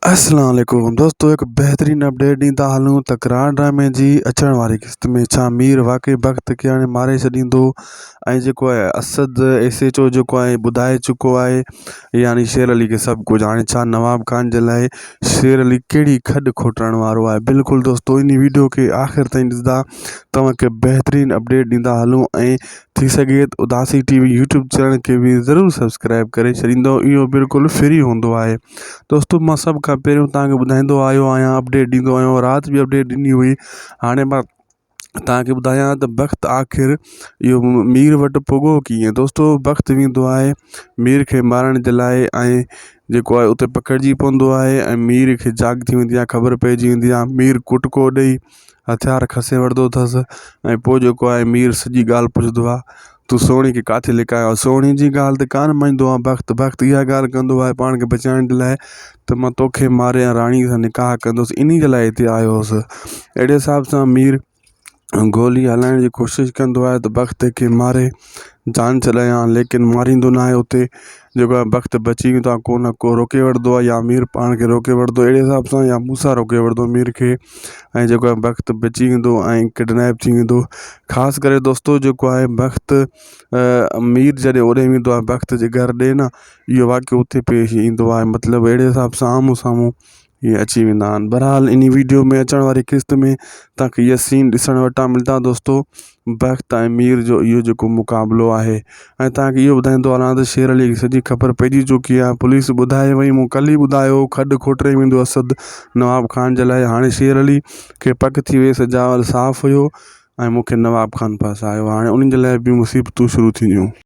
अस्सलाम वालेकुम दोस्तों, एक बेहतरीन अपडेट ॾींदा हलूं त किराए ड्रामे जी अचण वारी किस्त में छा मीर वाकई वक़्त खे हाणे मारे छॾींदो। ऐं जेको आहे असद SHO जेको आहे ॿुधाए चुको आहे, यानी शेर अली खे सभु कुझु। हाणे छा नवाब खान जे लाइ शेर अली कहिड़ी खॾु खोटण वारो आहे। बिल्कुलु दोस्तों, इन वीडियो के आख़िर ताईं ॾिसंदा तव्हांखे बेहतरीन अपडेट ॾींदा हलूं। ऐं थी सघे त उदासी TV यूट्यूब चैनल के भी ज़रूर सब्सक्राइब करे छॾींदो। इहो बिल्कुलु फ्री हूंदो आहे। दोस्तों, मां सभ खां पहिरियों तव्हांखे ॿुधाईंदो आयो आहियां, अपडेट ॾींदो आहियां। राति भी अपडेट ॾिनी हुई। हाणे मां तव्हांखे ॿुधायां त वक़्तु आख़िर इहो मीर वटि पुॻो कीअं। दोस्तों, वक़्तु वेंदो आहे मीर खे मारण जे लाइ, ऐं जेको आहे उते पकड़िजी पवंदो आहे। ऐं मीर खे जाग थी वेंदी आहे, ख़बर पइजी वेंदी आहे। मीर कुटको ॾेई हथियार खसे वठंदो अथसि। ऐं पोइ जेको आहे मीर सॼी ॻाल्हि पुछंदो आहे, तूं सोणी खे किथे लिकायो। सोणी जी ॻाल्हि त कान मञंदो आहे वक़्तु इहा ॻाल्हि कंदो आहे पाण खे बचाइण जे लाइ, त मां तोखे मारे राणी सां निकाह कंदुसि, इन जे लाइ हिते आयो हुउसि। अहिड़े हिसाब सां मीर गोली हलाइण जी कोशिशि कंदो आहे त वक़्त खे मारे जान छॾायां, लेकिन मारींदो न आहे। उते जेको आहे वक़्तु बची वेंदो आहे, को न को रोके वठंदो आहे, या मीर पाण खे रोके वठंदो अहिड़े हिसाब सां, या मूंसां रोके वठंदो मीर खे। ऐं जेको आहे वक़्तु बची वेंदो ऐं किडनैप थी वेंदो। ख़ासि करे दोस्तों, जेको आहे वक़्तु मीर जॾहिं ओॾे वेंदो आहे वक़्त जे घर ॾे न, इहो वाक़ियो उते पेश ईंदो आहे। मतिलबु अहिड़े हिसाब सां आम्हूं साम्हूं ये अची वेंदा आहिनि। बहरहाल, इन वीडियो में अचण वारी किस्त में तव्हांखे इहा सीन ॾिसण वटां मिलंदा दोस्तों, वक़्तु ऐं मीर जो इहो जेको मुक़ाबिलो आहे। ऐं तव्हांखे इहो ॿुधाईंदो हलां त शेर अली खे सॼी ख़बर पइजी चुकी आहे। पुलिस ॿुधाए वई, मूं कल्ह ई ॿुधायो, खॾु खोटे वेंदो असद नवाब खान जे लाइ। हाणे शेर अली खे पक थी वियसि, जावल साफ़ हुयो ऐं मूंखे नवाब खान फसायो। हाणे उन्हनि जे लाइ बि मुसीबतूं शुरू थींदियूं।